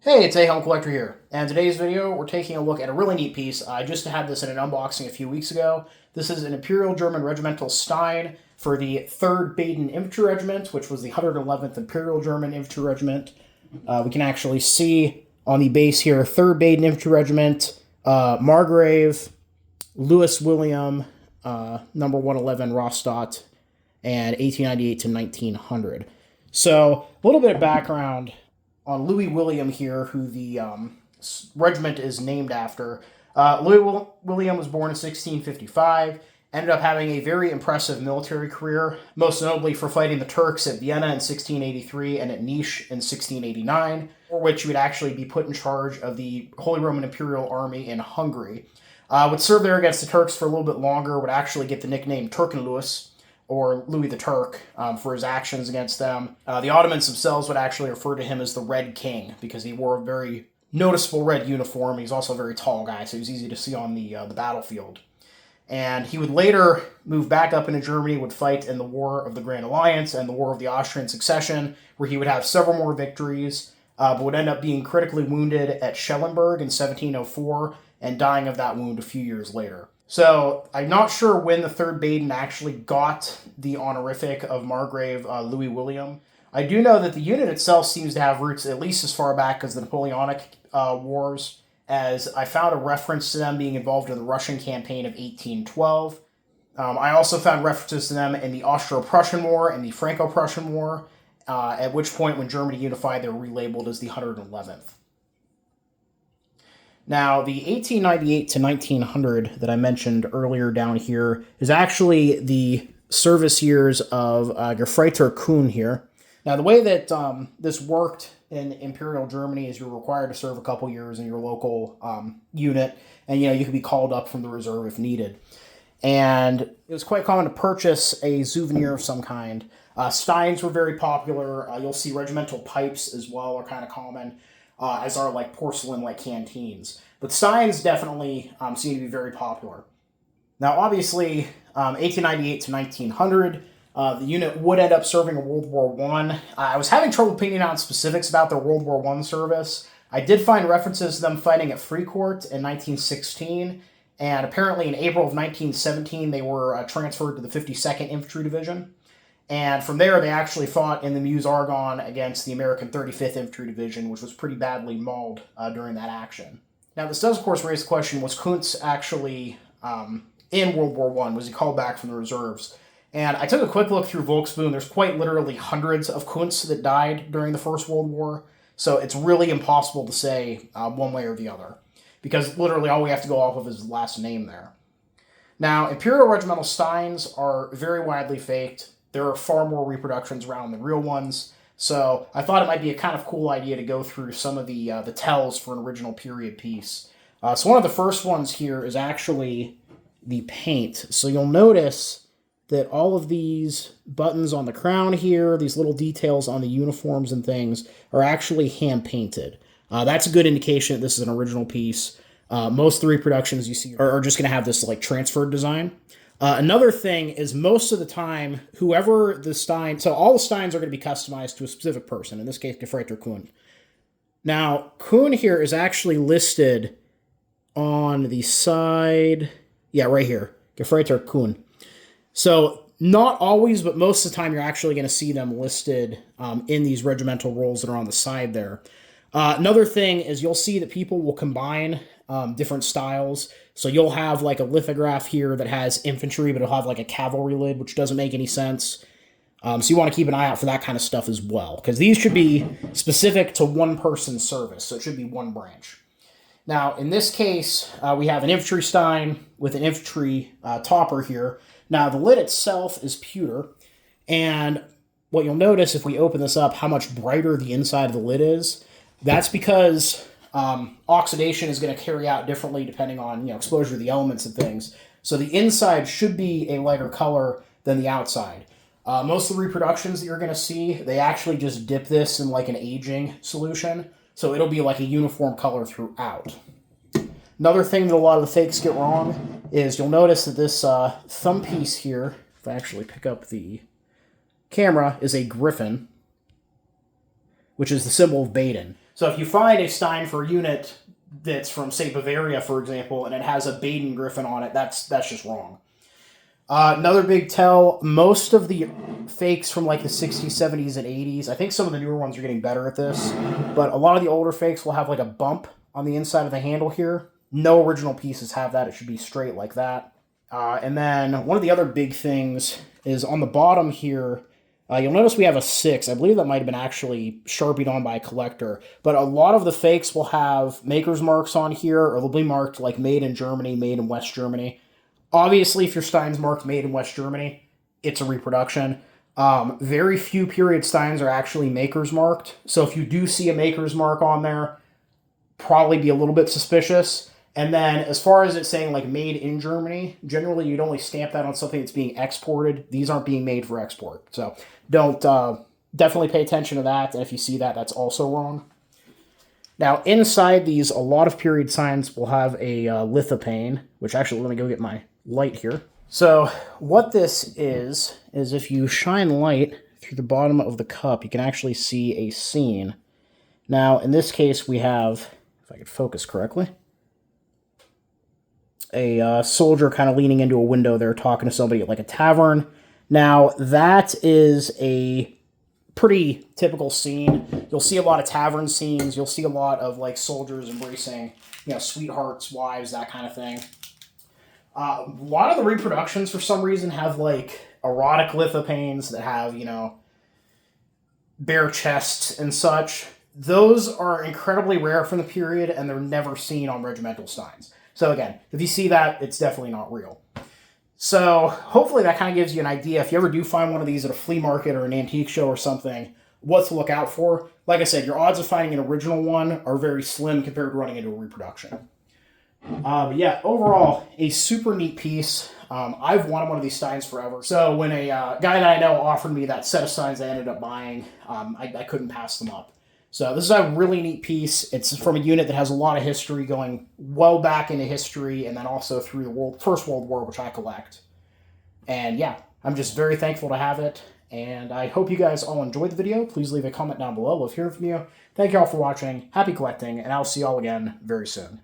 Hey, it's A-Helm Collector here, and in today's video we're taking a look at a really neat piece. I just had this in an unboxing a few weeks ago. This is an Imperial German Regimental Stein for the 3rd Baden Infantry Regiment, which was the 111th Imperial German Infantry Regiment. We can actually see on the base here, 3rd Baden Infantry Regiment, Margrave, Louis William, number 111 Rostock, and 1898 to 1900. So, a little bit of background on Louis William here, who the regiment is named after. William was born in 1655, ended up having a very impressive military career, most notably for fighting the Turks at Vienna in 1683 and at Nice in 1689, for which he would actually be put in charge of the Holy Roman Imperial Army in Hungary. Would serve there against the Turks for a little bit longer, would actually get the nickname Turkenlouis, or Louis the Turk, for his actions against them. The Ottomans themselves would actually refer to him as the Red King, because he wore a very noticeable red uniform. He's also a very tall guy, so he was easy to see on the battlefield. And he would later move back up into Germany, would fight in the War of the Grand Alliance and the War of the Austrian Succession, where he would have several more victories, but would end up being critically wounded at Schellenberg in 1704, and dying of that wound a few years later. So, I'm not sure when the 3rd Baden actually got the honorific of Margrave Louis William. I do know that the unit itself seems to have roots at least as far back as the Napoleonic Wars, as I found a reference to them being involved in the Russian campaign of 1812. I also found references to them in the Austro-Prussian War and the Franco-Prussian War, at which point, when Germany unified, they were relabeled as the 111th. Now, the 1898 to 1900 that I mentioned earlier down here is actually the service years of Gefreiter Kuhn here. Now, the way that this worked in Imperial Germany is you're required to serve a couple years in your local unit, and you could be called up from the reserve if needed. And it was quite common to purchase a souvenir of some kind. Steins were very popular. You'll see regimental pipes as well are kind of common. As are like porcelain like canteens. But Steins definitely seem to be very popular. Now, obviously, 1898 to 1900, the unit would end up serving in World War I. I was having trouble pinning out specifics about their World War I service. I did find references to them fighting at Fricourt in 1916, and apparently in April of 1917, they were transferred to the 52nd Infantry Division. And from there, they actually fought in the Meuse Argonne against the American 35th Infantry Division, which was pretty badly mauled during that action. Now, this does, of course, raise the question, was Kuntz actually in World War I? Was he called back from the reserves? And I took a quick look through Volksboon. There's quite literally hundreds of Kuntz that died during the First World War, so it's really impossible to say one way or the other, because literally all we have to go off of is his last name there. Now, Imperial Regimental Steins are very widely faked. There are far more reproductions around than real ones, so I thought it might be a kind of cool idea to go through some of the tells for an original period piece. So one of the first ones here is actually the paint. So you'll notice that all of these buttons on the crown here, these little details on the uniforms and things, are actually hand-painted. That's a good indication that this is an original piece. Most of the reproductions you see are just going to have this like transferred design. Another thing is most of the time, whoever the Stein... So all the Steins are going to be customized to a specific person, in this case, Gefreiter Kuhn. Now, Kuhn here is actually listed on the side... Yeah, right here. Gefreiter Kuhn. So, not always, but most of the time you're actually going to see them listed in these regimental rolls that are on the side there. Another thing is you'll see that people will combine different styles. So you'll have like a lithograph here that has infantry, but it'll have like a cavalry lid, which doesn't make any sense. So you want to keep an eye out for that kind of stuff as well, because these should be specific to one person's service, so it should be one branch. Now, in this case, we have an infantry Stein with an infantry topper here. Now, the lid itself is pewter, and what you'll notice if we open this up, how much brighter the inside of the lid is. That's because oxidation is going to carry out differently depending on exposure to the elements and things. So the inside should be a lighter color than the outside. Most of the reproductions that you're going to see, they actually just dip this in like an aging solution. So it'll be like a uniform color throughout. Another thing that a lot of the fakes get wrong is you'll notice that this thumb piece here, if I actually pick up the camera, is a griffin, which is the symbol of Baden. So if you find a Stein for a unit that's from, say, Bavaria, for example, and it has a Baden Griffin on it, that's just wrong. Another big tell, most of the fakes from like the 60s, 70s, and 80s, I think some of the newer ones are getting better at this, but a lot of the older fakes will have like a bump on the inside of the handle here. No original pieces have that. It should be straight like that. And then one of the other big things is on the bottom here, you'll notice we have a 6. I believe that might have been actually sharpied on by a collector. But a lot of the fakes will have maker's marks on here, or they'll be marked like made in Germany, made in West Germany. Obviously, if your Stein's marked made in West Germany, it's a reproduction. Very few period Steins are actually maker's marked. So if you do see a maker's mark on there, probably be a little bit suspicious. And then as far as it saying like made in Germany, generally you'd only stamp that on something that's being exported. These aren't being made for export. So don't, definitely pay attention to that. And if you see that, that's also wrong. Now inside these, a lot of period signs will have a lithopane, which actually, let me go get my light here. So what this is if you shine light through the bottom of the cup, you can actually see a scene. Now in this case we have, if I could focus correctly, a soldier kind of leaning into a window there talking to somebody at like a tavern. Now that is a pretty typical scene. You'll see a lot of tavern scenes. You'll see a lot of like soldiers embracing, you know, sweethearts, wives, that kind of thing. A lot of the reproductions for some reason have like erotic lithopanes that have, you know, bare chests and such. Those are incredibly rare from the period, and they're never seen on Regimental Steins. So again, if you see that, it's definitely not real. So hopefully that kind of gives you an idea. If you ever do find one of these at a flea market or an antique show or something, what to look out for. Like I said, your odds of finding an original one are very slim compared to running into a reproduction. But yeah, overall, a super neat piece. I've wanted one of these Steins forever. So when a guy that I know offered me that set of Steins I ended up buying, I couldn't pass them up. So this is a really neat piece. It's from a unit that has a lot of history going well back into history, and then also through the First World War, which I collect. And yeah, I'm just very thankful to have it. And I hope you guys all enjoyed the video. Please leave a comment down below. Love hearing from you. Thank you all for watching. Happy collecting, and I'll see you all again very soon.